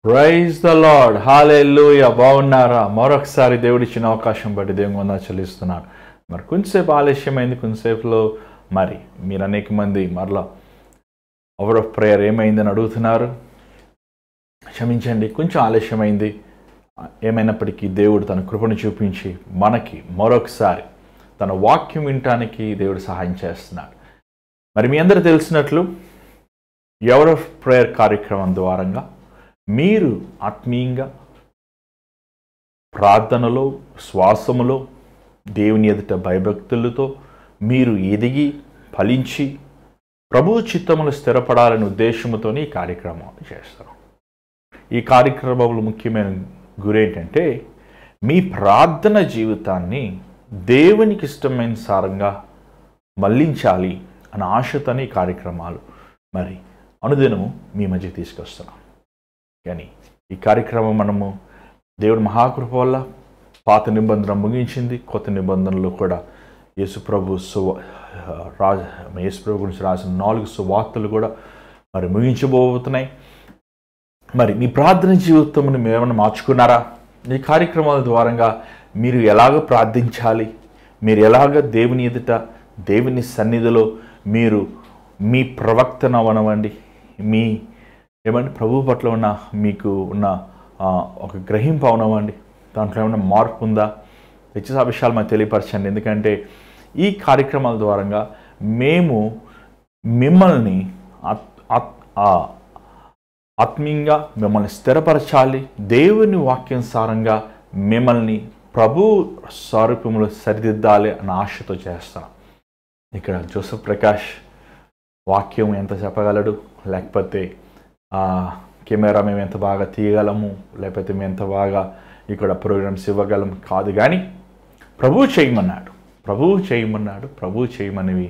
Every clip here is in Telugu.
ప్రైజ్ ద లార్డ్, హల్లెలూయా. బాగున్నారా? మరొకసారి దేవుడిచ్చిన అవకాశం బట్టి దేవుని వందనాలు చెల్లిస్తున్నాను. మరి కొంచెంసేపు ఆలస్యమైంది, కొంచెంసేపులో మరి మీరు అనేక మంది మరలా అవర్ ఆఫ్ ప్రేయర్ ఏమైందని అడుగుతున్నారు. క్షమించండి, కొంచెం ఆలస్యమైంది. ఏమైనప్పటికీ దేవుడు తన కృపను చూపించి మనకి మరొకసారి తన వాక్యం వినటానికి దేవుడు సహాయం చేస్తున్నాడు. మరి మీ అందరూ తెలిసినట్లు అవర్ ఆఫ్ ప్రేయర్ కార్యక్రమం ద్వారంగా మీరు ఆత్మీయంగా ప్రార్థనలో, శ్వాసములో, దేవుని ఎదుట భయభక్తులతో మీరు ఎదిగి ఫలించి ప్రభు చిత్తములు స్థిరపడాలనే ఉద్దేశంతోనే ఈ కార్యక్రమం చేస్తారు. ఈ కార్యక్రమంలో ముఖ్యమైన గురి ఏంటంటే మీ ప్రార్థన జీవితాన్ని దేవునికి ఇష్టమైన సారంగా మళ్లించాలి అన్న ఆశతోనే ఈ కార్యక్రమాలు మరి అనుదినము మీ మధ్య తీసుకొస్తున్నాం. కానీ ఈ కార్యక్రమం మనము దేవుడి మహాకృప వల్ల పాత నిబంధన ముగించింది, కొత్త నిబంధనలు కూడా యేసుప్రభు గురించి రాసిన 4 సువార్తలు కూడా మరి ముగించబోతున్నాయి. మరి మీ ప్రార్థన జీవితంను మీరు ఏమైనా మార్చుకున్నారా? ఈ కార్యక్రమాల ద్వారంగా మీరు ఎలాగ ప్రార్థించాలి, మీరు ఎలాగ దేవుని ఎదుట దేవుని సన్నిధిలో మీరు మీ ప్రవక్తన అవనవండి, మీ ఏమంటే ప్రభు పట్ల ఉన్న మీకు ఉన్న ఒక గ్రహింపు అవనవండి, దాంట్లో ఏమైనా మార్పు ఉందా? దయచేసి ఆ విషయాలు మాకు తెలియపరచండి. ఎందుకంటే ఈ కార్యక్రమాల ద్వారంగా మేము మిమ్మల్ని ఆత్మీయంగా మిమ్మల్ని స్థిరపరచాలి, దేవుని వాక్యానుసారంగా మిమ్మల్ని ప్రభు స్వరూపంలో సరిదిద్దాలి అన్న ఆశతో చేస్తాం. ఇక్కడ జోసెఫ్ ప్రకాష్ వాక్యం ఎంత చెప్పగలడు, లేకపోతే కెమెరా మేము ఎంత బాగా తీయగలము, లేకపోతే మేము ఎంత బాగా ఇక్కడ ప్రోగ్రామ్స్ ఇవ్వగలం కాదు. కానీ ప్రభువు చేయమన్నాడు, ప్రభువు చేయమనివి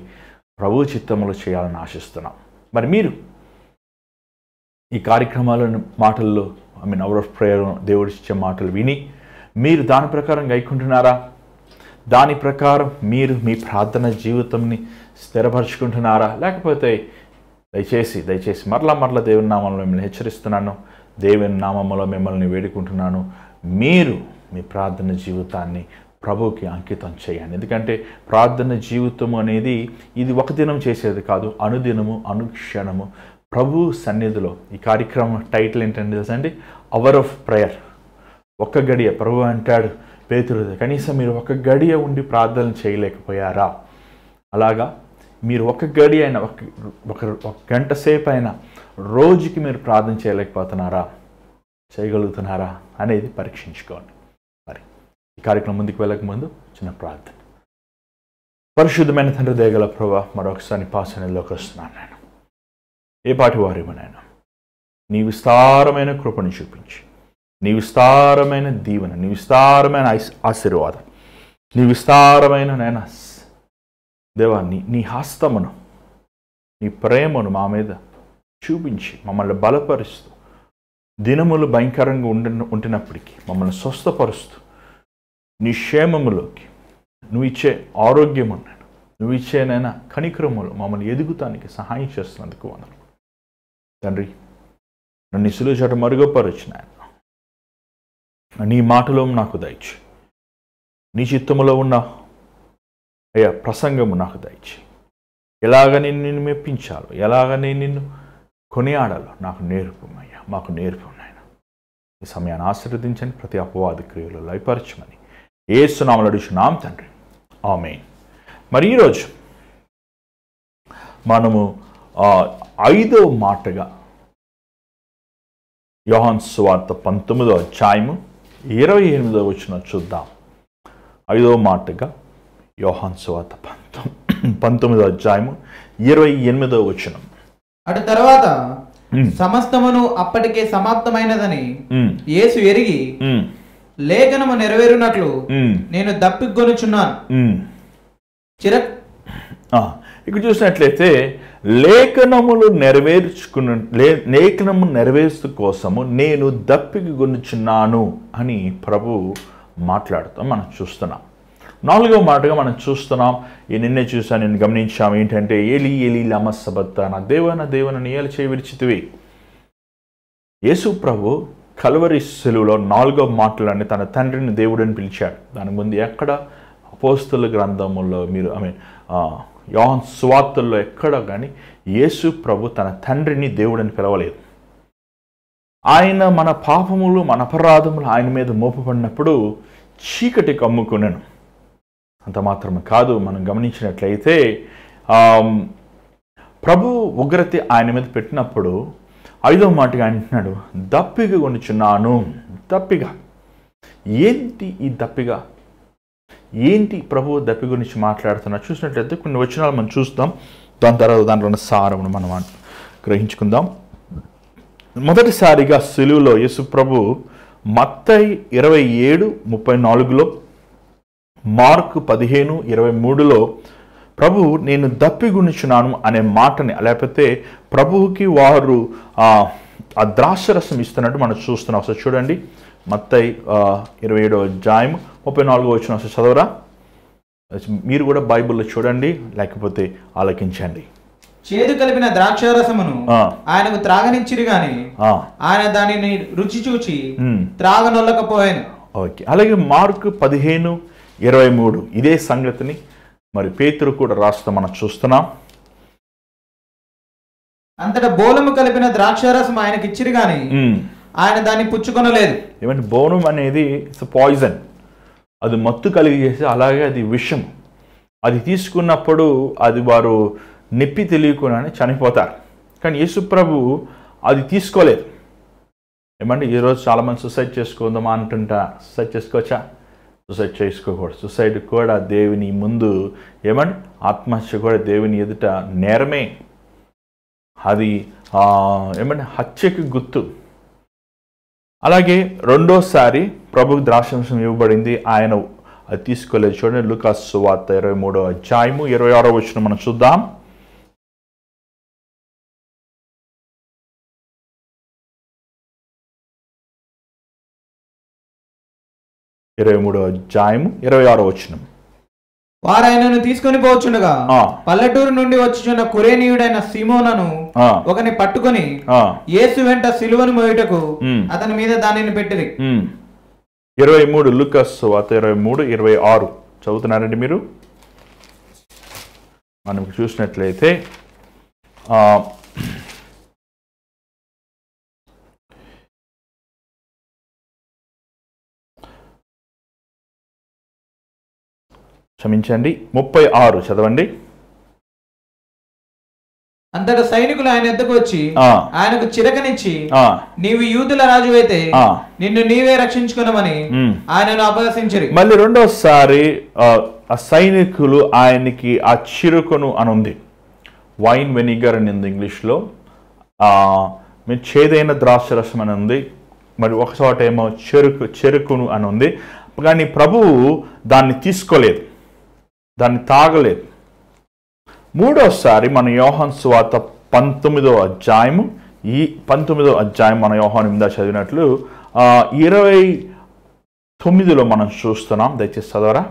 ప్రభు చిత్తములు చేయాలని ఆశిస్తున్నాం. మరి మీరు ఈ కార్యక్రమాలను మాటల్లో అవర్ ఆఫ్ ప్రేయర్ దేవుడు ఇచ్చే మాటలు విని మీరు దాని ప్రకారం గైకుంటున్నారా? దాని ప్రకారం మీరు మీ ప్రార్థన జీవితంని స్థిరపరచుకుంటున్నారా? లేకపోతే దయచేసి మరలా దేవుని నామంలో మిమ్మల్ని హెచ్చరిస్తున్నాను, దేవుని నామంలో మిమ్మల్ని వేడుకుంటున్నాను, మీరు మీ ప్రార్థన జీవితాన్ని ప్రభువుకి అంకితం చేయండి. ఎందుకంటే ప్రార్థన జీవితము అనేది ఇది ఒక దినం చేసేది కాదు, అనుదినము అనుక్షణము ప్రభు సన్నిధిలో. ఈ కార్యక్రమం టైటిల్ ఏంటంటే తెలుసండి, అవర్ ఆఫ్ ప్రేయర్. ఒక్క గడియ ప్రభు అంటాడు పేతురు, కనీసం మీరు ఒక గడియ ఉండి ప్రార్థన చేయలేకపోయారా? అలాగా మీరు ఒక గడి అయినా ఒక గంట సేపు అయినా రోజుకి మీరు ప్రార్థన చేయగలుగుతున్నారా అనేది పరీక్షించుకోండి. మరి ఈ కార్యక్రమం ముందుకు వెళ్ళకముందు చిన్న ప్రార్థన. పరిశుద్ధమైన తండ్రి దయగల ప్రభువా, మరొకసారి పాసనలోకి వస్తున్నాను. నేను ఏ పాటి వారేమోనైనా నీ విస్తారమైన కృపను చూపించి, నీ విస్తారమైన దీవెన, నీ విస్తారమైన ఆశీర్వాదం, నీ విస్తారమైన నైనా దేవా నీ హస్తమును, నీ ప్రేమను మా మీద చూపించి మమ్మల్ని బలపరుస్తూ, దినములు భయంకరంగా ఉంటున్నప్పటికీ మమ్మల్ని స్వస్థపరుస్తూ, నీ క్షేమములోకి నువ్వు ఇచ్చే ఆరోగ్యం ఉన్నాను, నువ్వు ఇచ్చేనైనా కనికరములు మమ్మల్ని ఎదుగుతానికి సహాయం చేస్తున్నందుకు వందనాలు తండ్రి. నన్ను సులువు చోట మరుగుపరచిన నీ మాటలో నాకు దయచి, నీ చిత్తములో ఉన్న అయ్యా ప్రసంగము నాకు దయచి, ఎలాగ నేను నిన్ను మెప్పించాలో, ఎలాగ నేను నిన్ను కొనియాడాలో నాకు నేర్పమయ్యా, మాకు నేర్పు నాయన. ఈ సమయాన్ని ఆశీర్వదించండి, ప్రతి అపవాద క్రియలు లయపరచమని యేసు నామములో అడుగుచున్నాం తండ్రి, ఆమేన్. మరి ఈరోజు మనము 5వ మాటగా యోహాను సువార్త 19వ అధ్యాయము 28వ వచనం చూద్దాం. 5వ మాటగా యోహాను సువార్త 19వ అధ్యాయము 28వ వచనం. అటు తర్వాత సమస్తమును అప్పటికే సమాప్తమైనదని యేసు ఎరిగి లేఖనము నెరవేరునట్లు నేను దప్పికొనుచున్నాను. ఇక్కడ చూసినట్లయితే లేఖనము నెరవేర్చు కోసము నేను దప్పికొనుచున్నాను అని ప్రభు మాట్లాడుతాం మనం చూస్తున్నాం. 4వ మాటగా మనం చూస్తున్నాం, నిన్నే చూసాను, నేను గమనించాం ఏంటంటే ఏలీ ఏలీ లమా సబక్తానా, నా దేవా నీ ఏల చేయి విడిచితివి. యేసు ప్రభు కల్వరి శిలువలో 4వ మాటలని తన తండ్రిని దేవుడని పిలిచాడు. దాని ముందు ఎక్కడ అపోస్తల గ్రంథముల్లో మీరు యోహాను సువార్తల్లో ఎక్కడ కానీ యేసు ప్రభు తన తండ్రిని దేవుడని పిలవలేదు. ఆయన మన పాపములు మన అపరాధములు ఆయన మీద మోపబడినప్పుడు చీకటి కమ్ముకున్నాను. అంత మాత్రమే కాదు, మనం గమనించినట్లయితే ప్రభు ఉగ్రత ఆయన మీద పెట్టినప్పుడు 5వ మాటగా అంటున్నాడు, దప్పిగా కొనుచున్నాను. దప్పిగా ఏంటి? ఈ దప్పిగా ఏంటి? ప్రభు దప్పి గురించి మాట్లాడుతున్నా చూసినట్లయితే కొన్ని వచనాలు మనం చూస్తాం. దాని తర్వాత దాంట్లో ఉన్న సారమును మనం గ్రహించుకుందాం. మొదటిసారిగా సిలువలో యేసు ప్రభు మత్తయి 27:34లో, మార్కు 15:23లో ప్రభు నేను దప్పిగొనుచున్నాను అనే మాటని, లేకపోతే ప్రభువుకి వారు ఆ ద్రాక్షరసం ఇస్తున్నట్టు మనం చూస్తున్నాం. ఒకసారి చూడండి, మత్తయి 27వ అధ్యాయం 34వ వచనం ఒకసారి చదవరా? మీరు కూడా బైబిల్లో చూడండి, లేకపోతే ఆలకించండి. చేదు కలిపిన ద్రాక్షారసమును ఆయనకు త్రాగనిచ్చిరి గాని ఆయన దానిని రుచి చూచి త్రాగనొల్లకపోయాను. ఓకే. అలాగే మార్కు 15:23 ఇదే సంగతిని మరి పేతురు కూడా రాస్తా మనం చూస్తున్నాం. అంతటా బోలము కలిపిన ద్రాక్షారసం ఆయనకి ఇచ్చిరి గాని ఆయన దాన్ని పుచ్చుకొనలేదు. ఏమంటే బోనం అనేది ఇట్స్ పాయిజన్, అది మత్తు కలిగి చేసి, అలాగే అది విషం. అది తీసుకున్నప్పుడు అది వారు నొప్పి తెలియకుండానే చనిపోతారు. కానీ యేసు ప్రభు అది తీసుకోలేదు. ఏమంటే ఈరోజు చాలామంది సూసైడ్ చేసుకుందామా అంటుంటా. సూసైడ్ చేసుకోవచ్చా? సూసైడ్ చేసుకోకూడదు. సూసైడ్ కూడా దేవుని ముందు ఏమంటే ఆత్మహత్య కూడా దేవుని ఎదుట నేరమే. అది ఏమంటే హత్యకి గుర్తు. అలాగే రెండోసారి ప్రభుకు ద్రాక్షారసం ఇవ్వబడింది, ఆయన అది తీసుకోలేదు. చూడండి, లూకాసు సువార్త 23వ అధ్యాయము 26వ వచనం మనం చూద్దాం. 23వ అధ్యాయము 26వ వచనం. వారు ఆయనను తీసుకొని పోవచ్చుండగా పల్లెటూరు నుండి వచ్చుచున్న కురేనీయుడైన సీమోనను ఒకని పట్టుకొని యేసు వెంట సిలువను మోయుటకు అతని మీద దానిని పెట్టిరి. 23 లూకాసు సువార్త 23:26 చదువుతున్నారండి మీరు? మనం చూసినట్లయితే క్షమించండి, 36 చదవండి. అంతటా సైనికులు ఆయన ఎద్దకు వచ్చి ఆయనకు చిరకనిచ్చి, నీవు యూదుల రాజు అయితే నిన్ను నీవే రక్షించుకున్నామని ఆయనను అపహసించరు. మళ్ళీ రెండోసారి ఆ సైనికులు ఆయనకి ఆ చిరుకును అని ఉంది, వైన్ వెనిగర్ అని ఉంది ఇంగ్లీష్లో. మీరు చేదైన ద్రాక్షరసం అని ఉంది, మరి ఒక చోట ఏమో చెరుకును అని ఉంది. కానీ ప్రభువు దాన్ని తీసుకోలేదు, దాన్ని తాగలేదు. మూడోసారి మన యోహాను సువార్త 19వ అధ్యాయము, ఈ 19వ అధ్యాయం మన యోహాను మీద చదివినట్లు 29లో మనం చూస్తున్నాం. దయచేసి చదవరా?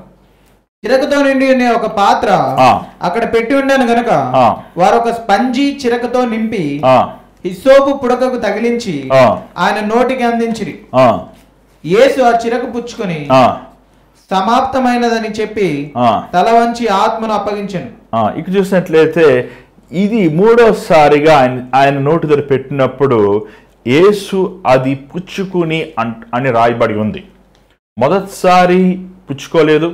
చిరకతో నిండి ఒక పాత్ర అక్కడ పెట్టి ఉండాను గనక వారు ఒక స్పంజి చిరకతో నింపి హిస్సోపు పుడకకు తగిలించి ఆయన నోటికి అందించిరి. యేసు ఆ చిరకు పుచ్చుకొని సమాప్తమైనదని చెప్పి తల వంచి ఆత్మను అప్పగించాను. ఇక్కడ చూసినట్లయితే ఇది మూడోసారిగా ఆయన నోటి దగ్గర పెట్టినప్పుడు యేసు అది పుచ్చుకుని అని రాయబడి ఉంది. మొదటిసారి పుచ్చుకోలేదు,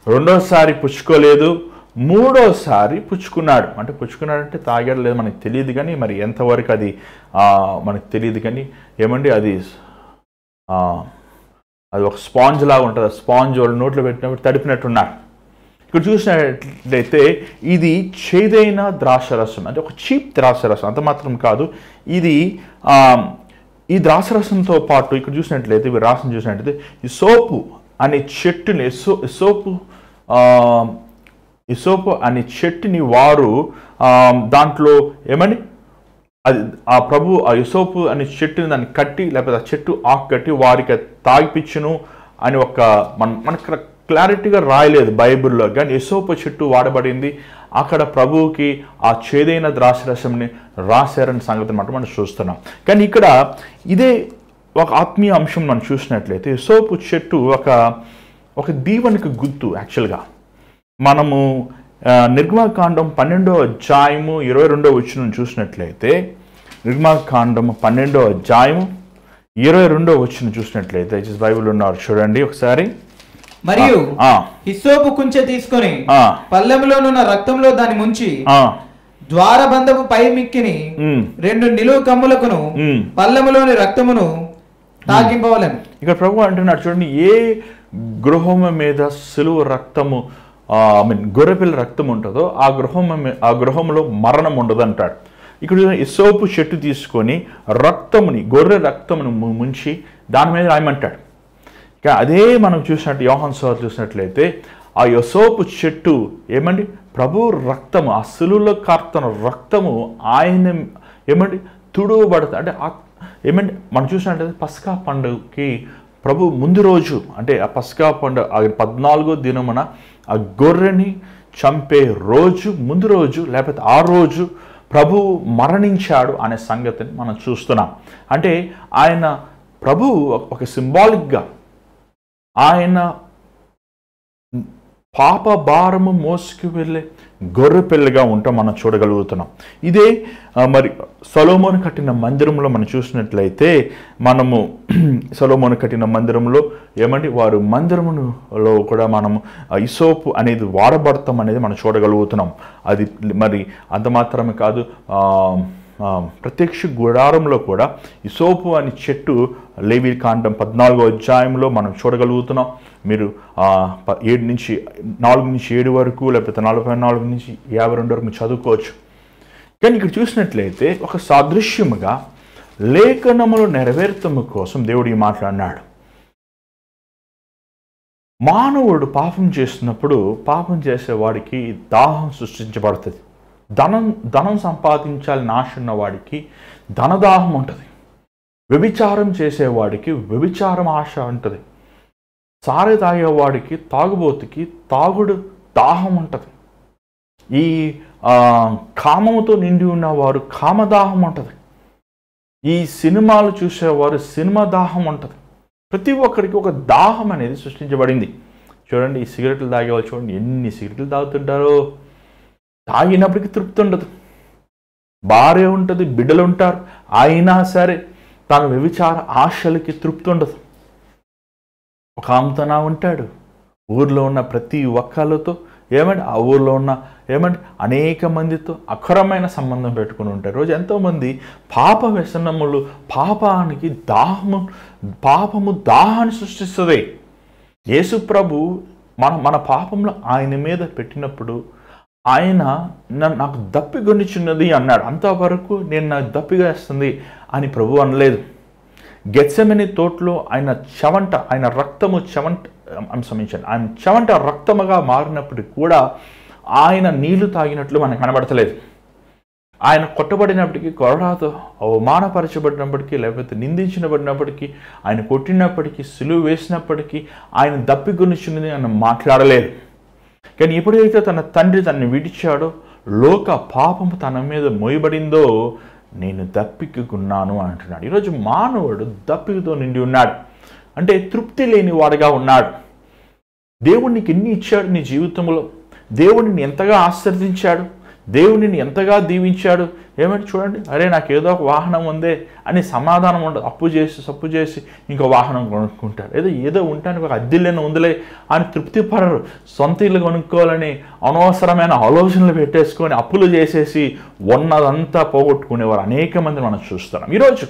రెండోసారి పుచ్చుకోలేదు, మూడోసారి పుచ్చుకున్నాడు. అంటే పుచ్చుకున్నాడంటే తాగాడు లేదు మనకు తెలియదు, కానీ మరి ఎంతవరకు అది మనకు తెలియదు. కానీ ఏమండి అది ఒక స్పాంజ్ లాగా ఉంటుంది. స్పాంజ్ వాళ్ళు నోట్లో పెట్టినప్పుడు తడిపినట్టున్నారు. ఇక్కడ చూసినట్లయితే ఇది చేదైన ద్రాక్షరసం, అంటే ఒక చీప్ ద్రాక్షరసం. అంత మాత్రం కాదు, ఇది ఈ ద్రాక్షరసంతో పాటు ఇక్కడ చూసినట్లయితే ఇవి రాసిన చూసినట్లయితే ఈ సోపు అనే చెట్టుని ఇసోపు అనే చెట్టుని వారు దాంట్లో ఏమని అది ఆ ప్రభు ఆ యుసోపు అనే చెట్టుని దాన్ని కట్టి, లేకపోతే ఆ చెట్టు ఆకు కట్టి వారికి తాగిపిచ్చును అని ఒక మనకు క్లారిటీగా రాయలేదు బైబిల్లో, కానీ యుసోపు చెట్టు వాడబడింది. అక్కడ ప్రభువుకి ఆ చేదైన ద్రాక్షరసంని రాశారని సంగతి మాట మనం చూస్తున్నాం. కానీ ఇక్కడ ఇదే ఒక ఆత్మీయ అంశం మనం చూసినట్లయితే హిస్సోపు చెట్టు ఒక దీవెనకి గుర్తు. యాక్చువల్గా మనము నిర్గమకాండం 12వ అధ్యాయము 22వ వచనం చూసినట్లయితే, నిర్గమకాండం 12వ అధ్యాయము 22వ వచనం చూసినట్లయితే, బైబిల్ ఉన్నారు చూడండి ఒకసారి. మరియు హిస్సోపు కుంచె తీసుకొని పల్లెములోనున్న రక్తంలో దాన్ని ముంచి ద్వారబంధపు పై మిక్కిని 2 నిలువు కమ్ములకును పల్లెములోని రక్తమును తాకింపవలెను. ఇక్కడ ప్రభు అంటున్నాడు చూడండి, ఏ గృహం మీద సిలువ రక్తము గొర్రెపిల్ల రక్తం ఉంటుందో ఆ గృహంలో మరణం ఉండదు అంటాడు. ఇక్కడ హిస్సోపు చెట్టు తీసుకొని రక్తముని, గొర్రె రక్తమును ముంచి దాని మీద రాయమంటాడు. ఇక అదే మనం చూసినట్టు యోహాను సువార్త చూసినట్లయితే ఆ హిస్సోపు చెట్టు ఏమండి ప్రభు రక్తము, ఆ సిలువలో కార్తన రక్తము ఆయన ఏమండి తుడవబడుతుంది. అంటే ఏమండి మనం చూసినట్లయితే పస్కా పండుగకి ప్రభు ముందు రోజు, అంటే ఆ పస్కా పండుగ 14వ దినమున ఆ గొర్రెని చంపే రోజు ముందు రోజు, లేకపోతే ఆ రోజు ప్రభు మరణించాడు అనే సంగతిని మనం చూస్తున్నాం. అంటే ఆయన ప్రభు ఒక సింబాలిక్గా ఆయన పాప భారము మోసుకు వెళ్ళే గొర్రె పిల్లగా ఉంటాం మనం చూడగలుగుతున్నాం. ఇదే మరి సొలొమోను కట్టిన మందిరంలో మనం చూసినట్లయితే, మనము సొలొమోను కట్టిన మందిరంలో ఏమంటే వారు మందిరములో కూడా మనము హిస్సోపు అనేది వాడబడతాం అనేది మనం చూడగలుగుతున్నాం. అది మరి అంత మాత్రమే కాదు, ప్రత్యక్ష గుడారంలో కూడా హిస్సోపు అనే చెట్టు లేవీకాండం 14వ అధ్యాయంలో మనం చూడగలుగుతున్నాం. మీరు 4 నుంచి 7 వరకు, లేకపోతే 44 నుంచి 52 వరకు చదువుకోవచ్చు. కానీ ఇక్కడ చూసినట్లయితే ఒక సాదృశ్యముగా లేఖనములు నెరవేర్తము కోసం దేవుడు ఈ మాట్లాడినాడు. మానవుడు పాపం చేస్తున్నప్పుడు పాపం చేసేవాడికి దాహం సృష్టించబడుతుంది. ధనం సంపాదించాలని ఆశ ఉన్నవాడికి ధనదాహం ఉంటుంది. వ్యభిచారం చేసేవాడికి వ్యభిచారం ఆశ ఉంటుంది. సారె తాగేవాడికి, తాగుబోతుకి తాగుడు దాహం ఉంటుంది. ఈ కామముతో నిండి ఉన్నవారు కామదాహం ఉంటుంది. ఈ సినిమాలు చూసేవారు సినిమా దాహం ఉంటుంది. ప్రతి ఒక్కరికి ఒక దాహం అనేది సృష్టించబడింది. చూడండి, ఈ సిగరెట్లు తాగేవాళ్ళు చూడండి, ఎన్ని సిగరెట్లు తాగుతుంటారో. తాగినప్పటికీ తృప్తి ఉండదు. భార్య ఉంటుంది, బిడ్డలు ఉంటారు, అయినా సరే తన వ్యభిచార ఆశలకి తృప్తి ఉండదు. ఒక ఆమెతోనా ఉంటాడు, ఊర్లో ఉన్న ప్రతి ఒక్కళ్ళతో ఏమంటే ఆ ఊర్లో ఉన్న ఏమంటే అనేక మందితో అఖరమైన సంబంధం పెట్టుకుని ఉంటారు. రోజు ఎంతోమంది పాప వ్యసనములు, పాపానికి పాపము దాహాన్ని సృష్టిస్తుంది. యేసు ప్రభు మన పాపంలో ఆయన మీద పెట్టినప్పుడు ఆయన నాకు దప్పిగొనిచున్నది అన్నాడు. అంతవరకు నేను నాకు దప్పిగా వేస్తుంది అని ప్రభు అనలేదు. గెత్సెమని తోటలో ఆయన రక్తము ఆయన చెవంట రక్తముగా మారినప్పటికీ కూడా ఆయన నీళ్లు తాగినట్లు మనకు కనబడతలేదు. ఆయన కొట్టబడినప్పటికీ, కొరడాతో అవమానపరచబడినప్పటికీ, లేకపోతే నిందించబడినప్పటికీ, ఆయన కొట్టినప్పటికీ, సిలువ వేసినప్పటికీ ఆయన దప్పిగొనిచున్నది ఆయన మాట్లాడలేదు. కానీ ఎప్పుడైతే తన తండ్రి తనని విడిచాడో, లోక పాపము తన మీద మోయబడిందో, నేను దప్పికున్నాను అంటున్నాడు. ఈరోజు మానవుడు దప్పికతో నిండి ఉన్నాడు. అంటే తృప్తి లేని వాడుగా ఉన్నాడు. దేవుడు నీకు ఎన్ని ఇచ్చాడు నీ జీవితంలో, దేవుడిని ఎంతగా ఆశీర్వదించాడు, దేవుడిని ఎంతగా దీవించాడు. ఏమంటే చూడండి, అరే నాకు ఏదో ఒక వాహనం ఉందే అని సమాధానం ఉండదు. సప్పు చేసి ఇంకో వాహనం కొనుక్కుంటారు. ఏదో ఉంటానికి ఒక అద్దెలేని ఉందిలే అని తృప్తి పడరు. సొంత ఇల్లు కొనుక్కోవాలని అనవసరమైన ఆలోచనలు పెట్టేసుకొని అప్పులు చేసేసి ఉన్నదంతా పోగొట్టుకునేవారు అనేక మంది మనం చూస్తున్నాం. ఈరోజు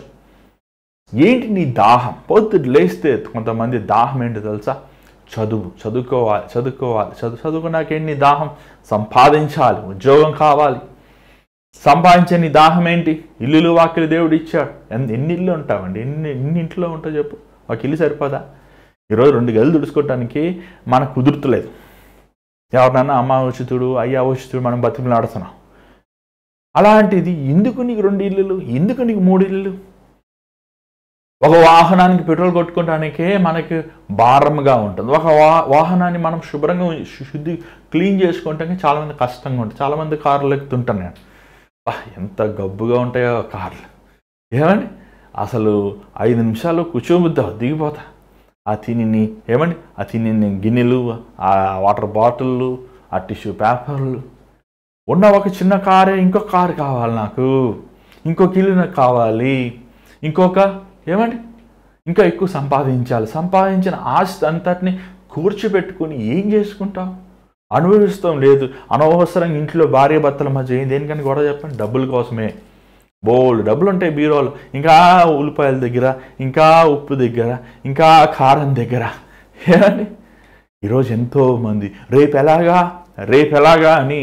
ఏంటి నీ దాహం? పొద్దుట లేస్తే కొంతమంది దాహం ఏంటి తెలుసా? చదువుకోవాలి. చదువుకున్నాకేంటి నీ దాహం? సంపాదించాలి, ఉద్యోగం కావాలి. సంపాదించే నీ దాహం ఏంటి? ఇల్లులు వాకిలు దేవుడు ఇచ్చాడు. ఎన్ని ఇల్లు ఉంటామండి? ఎన్ని ఇంట్లో ఉంటావు చెప్పు? ఒక ఇల్లు సరిపోదా? ఈరోజు 2 గదులు తుడుచుకోవటానికి మనకు కుదురుతలేదు. ఎవరినన్నా అమ్మ ఉచితుడు, అయ్యా ఉచితుడు మనం బతిమలాడుతున్నాం. అలాంటిది ఎందుకు నీకు 2 ఇల్లులు? ఎందుకు నీకు 3 ఇల్లులు? ఒక వాహనానికి పెట్రోల్ కొట్టుకోవడానికే మనకి భారంగా ఉంటుంది. ఒక వాహనాన్ని మనం శుభ్రంగా క్లీన్ చేసుకుంటానికి చాలామంది కష్టంగా ఉంటుంది. చాలామంది కార్లు ఎక్కుతుంటాను నేను. ఎంత గబ్బుగా ఉంటాయో కార్లు. ఏమండి అసలు 5 నిమిషాలు కూర్చోబుద్దా, దిగిపోతా. ఆ తిని ఏమండి, ఆ తిని గిన్నెలు, ఆ వాటర్ బాటిళ్ళు, ఆ టిష్యూ పేపర్లు, ఉన్న ఒక చిన్న కారే ఇంకొక కారు కావాలి నాకు, ఇంకొక ఇల్లు నాకు కావాలి, ఇంకొక ఏమండి ఇంకా ఎక్కువ సంపాదించాలి. సంపాదించిన ఆస్తి అంతటిని కూర్చోబెట్టుకుని ఏం చేసుకుంటావు? అనుభవిస్తాం లేదు. అనవసరంగా ఇంట్లో భార్య భర్తల మధ్య దేనికని గొడవ చెప్పండి? డబ్బుల కోసమే. బోల్డ్ డబ్బులు ఉంటాయి బీరోలు, ఇంకా ఉల్లిపాయల దగ్గర, ఇంకా ఉప్పు దగ్గర, ఇంకా కారం దగ్గర. ఏమండి ఈరోజు ఎంతోమంది రేపు ఎలాగా అని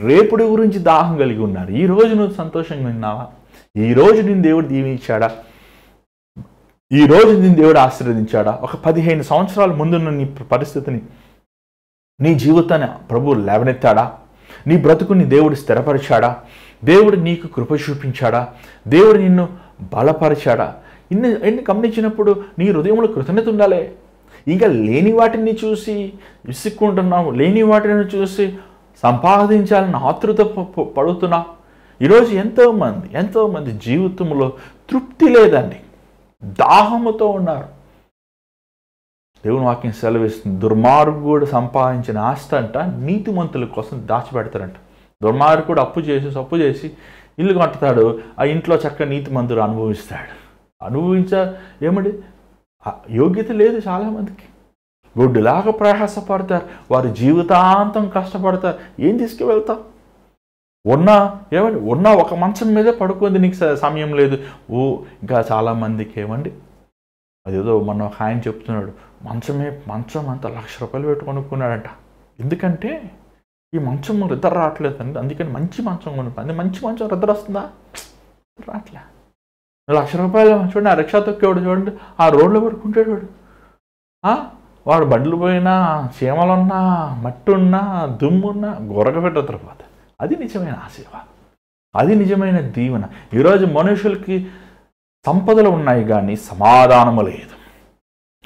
రేపుడి గురించి దాహం కలిగి ఉన్నారు. ఈరోజు నువ్వు సంతోషంగా ఉన్నావా? ఈరోజు నేను దేవుడు దీవించాడా? ఈరోజు నేను దేవుడు ఆశీర్వదించాడా? ఒక 15 సంవత్సరాల ముందున్న నీ పరిస్థితిని, నీ జీవితాన్ని ప్రభు లేవనెత్తాడా? నీ బ్రతుకుని దేవుడు స్థిరపరిచాడా? దేవుడు నీకు కృప చూపించాడా? దేవుడు నిన్ను బలపరిచాడా? ఇన్ని గమనించినప్పుడు నీ హృదయంలో కృతజ్ఞత ఉండాలి. ఇంకా లేని వాటిని చూసి విసుక్కుంటున్నావు, లేని వాటిని చూసి సంపాదించాలని ఆతృత పడుతున్నావు. ఈరోజు ఎంతోమంది జీవితంలో తృప్తి లేదండి, దాహముతో ఉన్నారు. దేవుని వాక్యం సెలవిస్తుంది, దుర్మార్గుడు సంపాదించిన ఆస్తి అంట నీతిమంతుల కోసం దాచిపెడతారంట. దుర్మార్గుడు అప్పు చేసి ఇల్లు కట్టుతాడు, ఆ ఇంట్లో చక్కగా నీతిమంతుడు అనుభవిస్తాడు. ఏమిటి యోగ్యత లేదు చాలామందికి. గొడ్డులాగా ప్రయాసపడతారు, వారి జీవితాంతం కష్టపడతారు. ఏం తీసుకువెళ్తావు? ఉన్న ఒక మంచం మీదే పడుకుంది, నీకు సమయం లేదు. ఇంకా చాలామందికి అదేదో మొన్న ఒక ఆయన చెప్తున్నాడు, మంచం అంతా ₹1,00,000 పెట్టి కొనుక్కున్నాడంట. ఎందుకంటే ఈ మంచం నిద్ర రావట్లేదండి, అందుకని మంచి మంచం కొనుక్కుంది. మంచి మంచం నిద్ర వస్తుందా? రావట్లే. ₹1,00,000 చూడండి, ఆ రిక్షా తొక్కేవాడు చూడండి, ఆ రోడ్లో పడుకుంటాడు వాడు బండ్లు పోయినా, చీమలున్నా, మట్టి ఉన్నా, దుమ్మున్నా గొరగ పెట్టరు పోతే. అది నిజమైన ఆశీర్వాదం, అది నిజమైన దీవెన. ఈరోజు మనుషులకి సంపదలు ఉన్నాయి కానీ సమాధానము లేదు,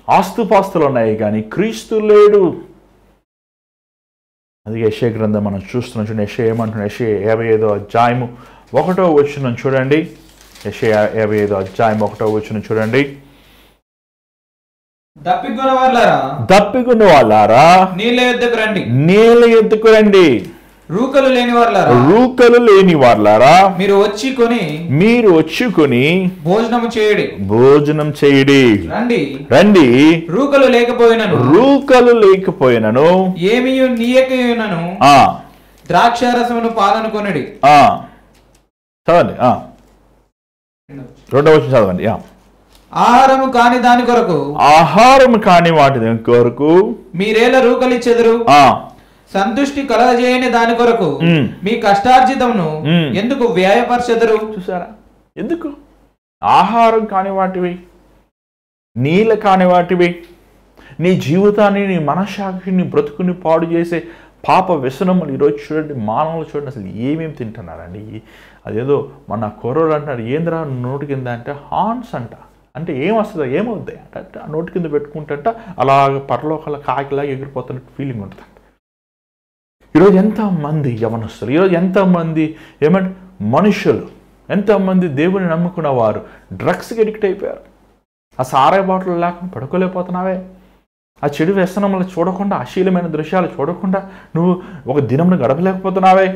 ఆస్తుపాస్తులు ఉన్నాయి కానీ క్రీస్తు లేడు. అది యెషయా గ్రంథం మనం చూస్తున్నాం. చూడండి యెషయా ఏమంటున్నాడు? యెషయా 55వ అధ్యాయము 1వ వచనం చూడండి. యెషయా 55వ అధ్యాయం 1వ వచనం చూడండి. దప్పికొన్న వాళ్ళారా నీళ్ళ యొద్దకు రండి. రూకలు లేని వాళ్ళారా మీరు వచ్చి కొని భోజనం చేయుడి. రండి. రూకలు లేకపోయినను ఏమియు నీయకయునను ద్రాక్షారసమును పాలను కొనడి. చదవండి, 2వ వచనం చదవండి. ఆహారము కాని వాటి కొరకు మీరేలా రూకలిచ్చెదరు? సంతుష్టి కలగజేయని దాని కొరకు మీ కష్టార్జితమును ఎందుకు వ్యయపరచెదరు? చూసారా? ఎందుకు? ఆహారం కాని వాటివి, నీళ్ళ కాని వాటివి, నీ జీవితాన్ని, నీ మనశ్శాఖని, నీ బ్రతుకుని పాడు చేసే పాప వ్యసనములు ఈరోజు చూడండి. మానవులు చూడండి అసలు ఏమేమి తింటున్నారండి. అదేదో మన కుర్రోడు అంటాడు, ఏంద్రా నోటి కింద అంటే హార్న్స్ అంట. అంటే ఏమొస్తుందో ఏమవుద్ది అంటే ఆ నోటి కింద పెట్టుకుంటంట అలాగ పరలోకాల కాకిలాగా ఎగిరిపోతున్నట్టు ఫీలింగ్ ఉంటుంది. ఈరోజు ఎంతమంది యవనస్తులు, ఈరోజు ఎంతమంది మనుషులు, ఎంతమంది దేవుని నమ్ముకున్న వారు డ్రగ్స్కి అడిక్ట్ అయిపోయారు. ఆ సారాయి బాటలు లేకుండా పడుకోలేకపోతున్నావే. ఆ చెడు వ్యసనములు చూడకుండా, అశ్లీలమైన దృశ్యాలు చూడకుండా నువ్వు ఒక దినమును గడపలేకపోతున్నావే.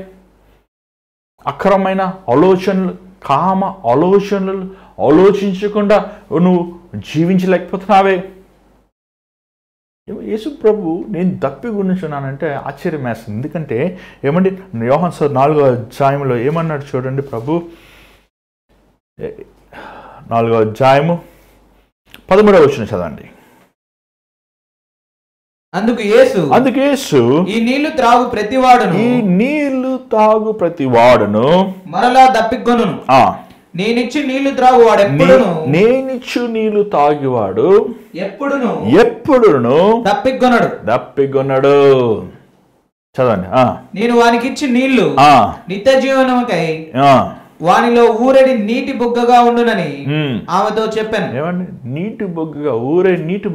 అక్రమమైన ఆలోచనలు, కామ ఆలోచనలు ఆలోచించకుండా నువ్వు జీవించలేకపోతున్నావే. యేసు ప్రభు నేను దప్పికొనుచున్నానంటే ఆశ్చర్యం వేస్తుంది. ఎందుకంటే యోహాను 4వ అధ్యాయంలో ఏమన్నాడు చూడండి. ప్రభు 4వ అధ్యాయము 13వ వచనం చదవండి. అందుకు యేసు ఈ నీళ్లు తాగు ప్రతివాడును మరలా దప్పికొనును. నేనిచ్చు నీళ్లు తాగువాడు ఎప్పుడును దప్పికొనడు. చదవండి. నేను వానికిచ్చి నీళ్లు నిత్య జీవనముకై వానిలో ఊరేడి నీటి బొగ్గగా ఉండునని ఆమెతో చెప్పాను. ఏమండి? నీటి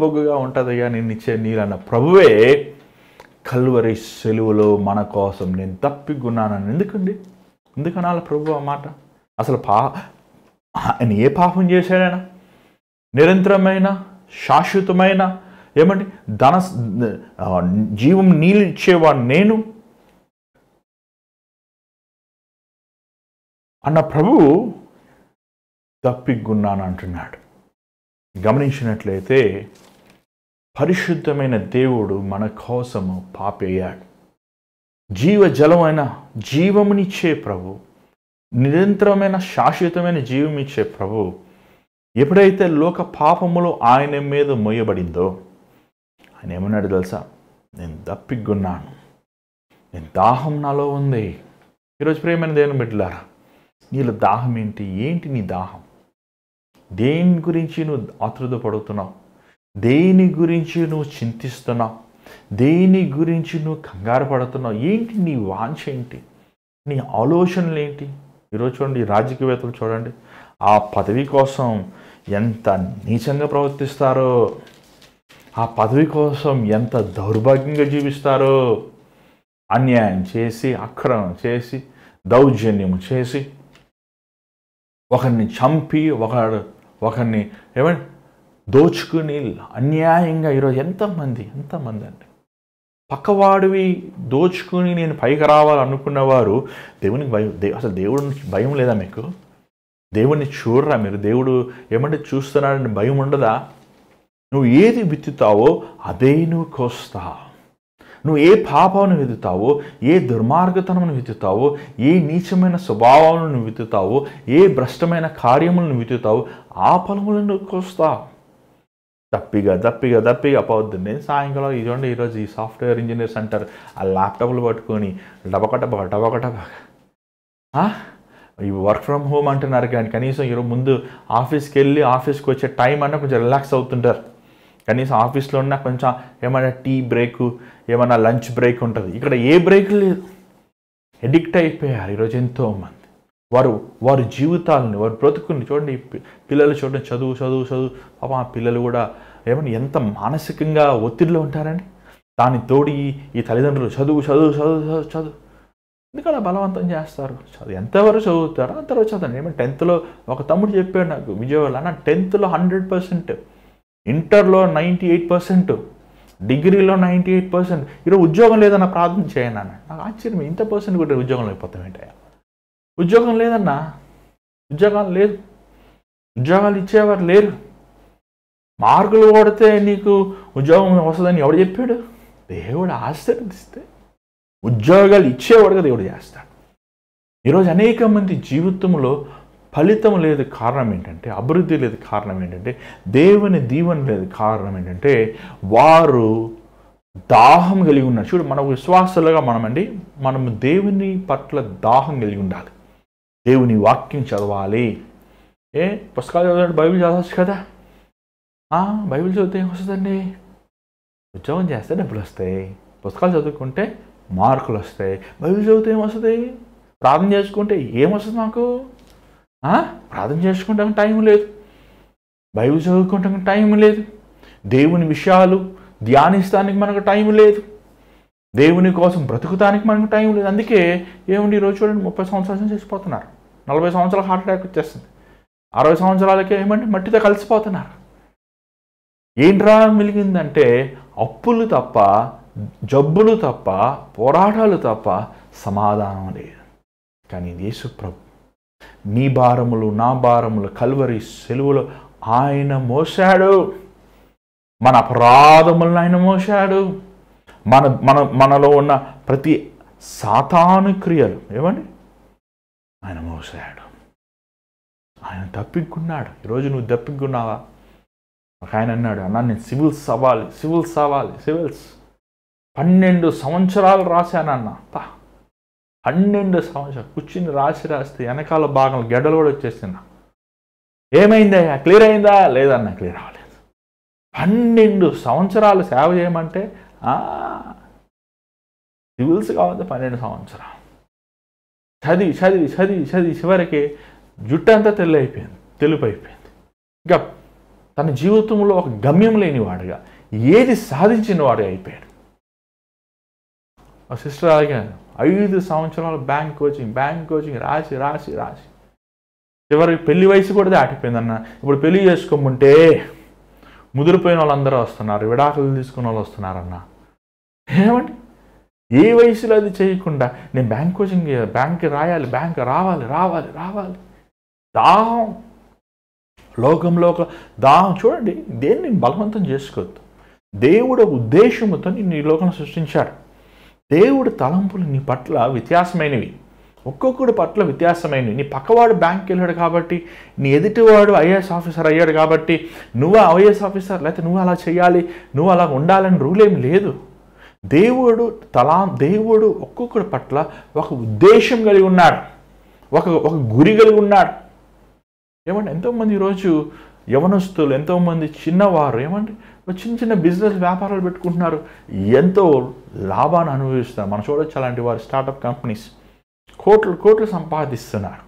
బొగ్గగా ఉంటదయ్యా నేను ఇచ్చే నీళ్ళన్న ప్రభువే కల్వరి సెలువులో మన కోసం నేను తప్పికొన్నానని ఎందుకనాలి ప్రభు ఆ మాట? అసలు ఆయన ఏ పాపం చేశాడైనా? నిరంతరమైన శాశ్వతమైన ఏమండి జీవం నీళ్ళు ఇచ్చేవాడు నేను అన్న ప్రభువు తప్పిగున్నాను అంటున్నాడు. గమనించినట్లయితే పరిశుద్ధమైన దేవుడు మన కోసము పాపయ్యాడు. జీవజలమైన జీవమునిచ్చే ప్రభు, నిరంతరమైన శాశ్వతమైన జీవం ఇచ్చే ప్రభు ఎప్పుడైతే లోక పాపములో ఆయన మీద మోయబడిందో ఆయన ఏమన్నాడు తెలుసా? నేను దప్పిగున్నాను, నేను దాహం నాలో ఉంది. ఈరోజు ప్రియమైన దేవుని బిడ్డలారా, నీలో దాహం ఏంటి? ఏంటి నీ దాహం? దేని గురించి నువ్వు ఆతృత పడుతున్నావు? దేని గురించి నువ్వు చింతిస్తున్నావు? దేని గురించి నువ్వు కంగారు పడుతున్నావు? ఏంటి నీ వాంఛ ఏంటి? నీ ఆలోచనలు ఏంటి? ఈరోజు చూడండి, రాజకీయవేత్తలు చూడండి, ఆ పదవి కోసం ఎంత నీచంగా ప్రవర్తిస్తారో, ఆ పదవి కోసం ఎంత దౌర్భాగ్యంగా జీవిస్తారో. అన్యాయం చేసి, అక్రమం చేసి, దౌర్జన్యం చేసి, ఒకరిని చంపి ఒకరిని ఏమంటే దోచుకుని అన్యాయంగా ఈరోజు ఎంతమంది అండి పక్కవాడివి దోచుకుని నేను పైకి రావాలనుకున్నవారు దేవునికి భయం. అసలు దేవుడికి భయం లేదా మీకు? దేవుడిని చూడరా మీరు? దేవుడు ఏమంటే చూస్తున్నాడని భయం ఉండదా? నువ్వు ఏది విత్తుతావో అదే నువ్వు కోస్తావు. నువ్వు ఏ పాపాలను విత్తుతావో, ఏ దుర్మార్గతనమును విత్తుతావో, ఏ నీచమైన స్వభావాలను నువ్వు విత్తుతావో, ఏ భ్రష్టమైన కార్యములను విత్తుతావో ఆ ఫలములను నువ్వు కోస్తావు. దప్పిగా పోద్దు. సాయంకాలం ఇదండి, ఈరోజు ఈ సాఫ్ట్వేర్ ఇంజనీర్స్ అంటారు, ఆ ల్యాప్టాప్లు పట్టుకొని డబకట ఈ వర్క్ ఫ్రమ్ హోమ్ అంటున్నారు, కానీ కనీసం ఈరోజు ముందు ఆఫీస్కి వెళ్ళి ఆఫీస్కి వచ్చే టైం అన్నా కొంచెం రిలాక్స్ అవుతుంటారు. కనీసం ఆఫీస్లో ఉన్న కొంచెం ఏమైనా టీ బ్రేక్, ఏమైనా లంచ్ బ్రేక్ ఉంటుంది. ఇక్కడ ఏ బ్రేక్ లేదు. ఎడిక్ట్ అయిపోయారు ఈరోజు ఎంతోమంది. వారి జీవితాలని, వారి బ్రతుకుని చూడండి. పిల్లలు చూడండి, చదువు పాప ఆ పిల్లలు కూడా ఏమన్నా ఎంత మానసికంగా ఒత్తిడిలో ఉంటారండి. దాని తోడి ఈ తల్లిదండ్రులు చదువు ఎందుకలా బలవంతం చేస్తారు? చదువు ఎంతవరకు చదువుతారో అంతవరకు చదవండి. ఏమంటే 10th ఒక తమ్ముడు చెప్పాడు నాకు విజయవాడలో, అన్న 10th 100%, ఇంటర్లో 98%, డిగ్రీలో 98%. ఈరోజు ఉద్యోగం లేదన్న ప్రార్థన చేయను అన్న. నాకు ఆశ్చర్యం, ఇంత పర్సెంట్ కూడా ఉద్యోగం లేకపోతాం ఏంటయ్యా? ఉద్యోగం లేదన్నా, ఉద్యోగాలు లేదు, ఉద్యోగాలు ఇచ్చేవారు లేరు. మార్కులు కొడితే నీకు ఉద్యోగం వస్తుందని ఎవడు చెప్పాడు? దేవుడు ఆశీర్వదిస్తే ఉద్యోగాలు ఇచ్చేవాడుగా దేవుడు చేస్తాడు. ఈరోజు అనేక మంది జీవితంలో ఫలితం లేదు. కారణం ఏంటంటే, అభివృద్ధి లేదు. కారణం ఏంటంటే, దేవుని దీవెన లేదు. కారణం ఏంటంటే, వారు దాహం కలిగి ఉన్నారు. చూడు, మన విశ్వాసాలుగా మనము దేవుని పట్ల దాహం కలిగి ఉండాలి. దేవుని వాక్యం చదవాలి. పుస్తకాలు చదవాలి, బైబిల్ చదవచ్చు కదా. బైబిల్ చదివితే ఏమొస్తుందండి? ఉద్యోగం చేస్తే డబ్బులు వస్తాయి. పుస్తకాలు చదువుకుంటే మార్కులు వస్తాయి. బైబిల్ చదివితే ఏమొస్తుంది? ప్రార్థన చేసుకుంటే ఏమొస్తుంది మాకు? ప్రార్థన చేసుకుంటానికి టైం లేదు, బైబిల్ చదువుకుంటానికి టైం లేదు, దేవుని విషయాలు ధ్యానిస్తానికి మనకు టైం లేదు, దేవుని కోసం బ్రతుకుతానికి మనకు టైం లేదు. అందుకే ఏముంది, ఈరోజు చూడండి 30 సంవత్సరాల చచ్చిపోతున్నారు, 40 సంవత్సరాలకు హార్ట్ అటాక్ వచ్చేస్తుంది, 60 సంవత్సరాలకే ఏమంటే మట్టితో కలిసిపోతున్నారు. ఏంట్రా మిలిగిందంటే అప్పులు తప్ప, జబ్బులు తప్ప, పోరాటాలు తప్ప సమాధానం లేదు. కానీ యేసు ప్రభు నీ భారములు నా భారములు కల్వరి సెలువులో ఆయన మోసాడు. మన అపరాధములను ఆయన మోసాడు. మనలో ఉన్న ప్రతి సాతాను క్రియలు ఏమండి ఆయన మోసాడు. ఆయన తప్పికున్నాడు. ఈరోజు నువ్వు తప్పికున్నావా? ఒక ఆయన అన్నాడు, అన్నా నేను సివిల్స్ అవ్వాలి. 12 సంవత్సరాలు రాశానన్నా. 12 సంవత్సరాలు కూర్చుని రాస్తే వెనకాల భాగం గెడ్డలు కూడా వచ్చేస్తున్నా. ఏమైందయ్యా? క్లియర్ అయిందా? లేదన్నా, క్లియర్ అవ్వలేదు. 12 సంవత్సరాలు సేవ చేయమంటే సివిల్స్ కావాలి. 12 సంవత్సరాలు చదివి చివరికి జుట్టు అంతా తెలుపు అయిపోయింది. ఇంకా తన జీవితంలో ఒక గమ్యం లేనివాడుగా, ఏది సాధించిన వాడు అయిపోయాడు. ఆ సిస్టర్ అలాగే 5 సంవత్సరాలు బ్యాంక్ కోచింగ్ రాసి చివరికి పెళ్లి వయసు కూడా దాటిపోయిందన్న. ఇప్పుడు పెళ్లి చేసుకోమంటే ముదిరిపోయిన వాళ్ళందరూ వస్తున్నారు, విడాకులు తీసుకున్న వాళ్ళు వస్తున్నారన్న. ఏమండి, ఏ వయసులో అది చేయకుండా నేను బ్యాంక్కి రాయాలి, బ్యాంక్ రావాలి రావాలి రావాలి, దాహం, లోకంలో దాహం. చూడండి, దేన్ని బలవంతం చేసుకోవద్దు. దేవుడు ఉద్దేశంతో నిన్ను ఈ లోకం సృష్టించాడు. దేవుడు తలంపులు నీ పట్ల వ్యత్యాసమైనవి, ఒక్కొక్కడి పట్ల వ్యత్యాసమైనవి. నీ పక్కవాడు బ్యాంక్కి వెళ్ళాడు కాబట్టి, నీ ఎదుటివాడు ఐఏఎస్ ఆఫీసర్ అయ్యాడు కాబట్టి నువ్వు ఐఏఎస్ ఆఫీసర్, లేకపోతే నువ్వు అలా చేయాలి, నువ్వు అలా ఉండాలని రూల్ ఏం లేదు. దేవుడు ఒక్కొక్కడి పట్ల ఒక ఉద్దేశం కలిగి ఉన్నాడు, ఒక గురి కలిగి ఉన్నాడు. ఏమంటే ఎంతోమంది ఈరోజు యవనస్తులు, ఎంతోమంది చిన్నవారు ఏమంటే చిన్న చిన్న బిజినెస్ వ్యాపారాలు పెట్టుకుంటున్నారు, ఎంతో లాభాన్ని అనుభవిస్తున్నారు. మనం చూడొచ్చు అలాంటి వారు స్టార్టప్ కంపెనీస్ కోట్లు సంపాదిస్తున్నారు.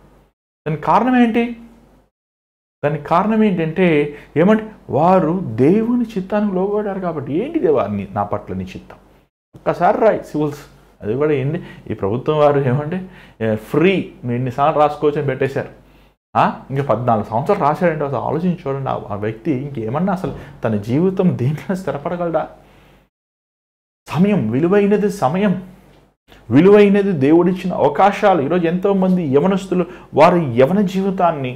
దానికి కారణం ఏంటంటే ఏమంటే వారు దేవుని చిత్తానికి లోబడ్డారు కాబట్టి. ఏంటి దేవా నా పట్ల నీ చిత్తం? ఒక్కసారి రాయి సివిల్స్, అది కూడా ఏంటి ఈ ప్రభుత్వం వారు ఏమంటే ఫ్రీ, నువ్వు ఎన్నిసార్లు రాసుకోవచ్చు అని పెట్టేశారు. ఇంకా 14 సంవత్సరాలు రాశాడంటే అసలు ఆలోచించి చూడండి, ఆ వ్యక్తి ఇంకేమన్నా అసలు తన జీవితం దేంట్లో స్థిరపడగలడా? విలువైనది దేవుడిచ్చిన అవకాశాలు. ఈరోజు ఎంతోమంది యవనస్తులు వారి యవన జీవితాన్ని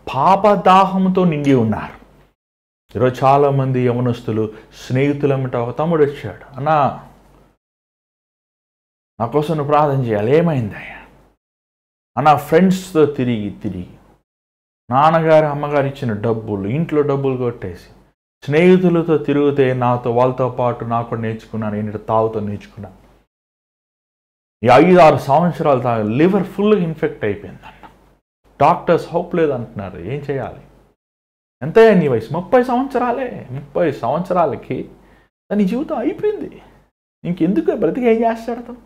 పాపదాహంతో నిండి ఉన్నారు. ఈరోజు చాలామంది యవనస్తులు స్నేహితులమ్మట ఒక తమ్ముడు వచ్చాడు, అన్నా నా కోసం నువ్వు ప్రార్థన చేయాలి. ఏమైందయ్యా అన్న? ఫ్రెండ్స్తో తిరిగి నాన్నగారు అమ్మగారు ఇచ్చిన డబ్బులు, ఇంట్లో డబ్బులు కొట్టేసి స్నేహితులతో తిరిగితే వాళ్ళతో పాటు నాకు కూడా నేర్చుకున్నాను, ఏంటంటే తాగుతో నేర్చుకున్నాను. ఈ 5-6 సంవత్సరాలు లివర్ ఫుల్గా ఇన్ఫెక్ట్ అయిపోయిందన్న. డాక్టర్స్ హోప్ లేదంటున్నారు. ఏం చేయాలి? ఎంతయ్యా నీ వయసు? 30 సంవత్సరాలే. 30 సంవత్సరాలకి నీ జీవితం అయిపోయింది. ఇంకెందుకు బ్రతికి ఏం చేస్తాడు అతను?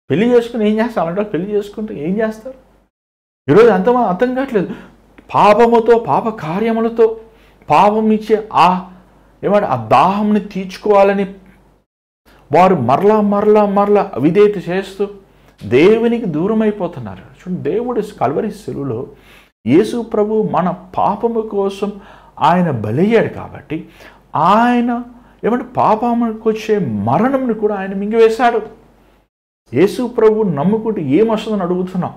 పెళ్లి చేసుకుని ఏం చేస్తారు? అలాంటి పెళ్లి చేసుకుంటే ఏం చేస్తారు? ఈరోజు అంతమంది అర్థం కావట్లేదు. పాపముతో, పాప కార్యములతో, పాపం ఇచ్చే ఏమంటే ఆ దాహంని తీర్చుకోవాలని వారు మరలా అవిధేయత చేస్తూ దేవునికి దూరం అయిపోతున్నారు. చూడండి, దేవుడు కల్వరి శిలువలో యేసు ప్రభు మన పాపము కోసం ఆయన బలయ్యాడు కాబట్టి ఆయన ఏమంటే పాపములకు వచ్చే మరణంని కూడా ఆయన మింగివేశాడు. యేసు ప్రభు నమ్ముకుంటే ఏమొస్తుందని అడుగుతున్నాం.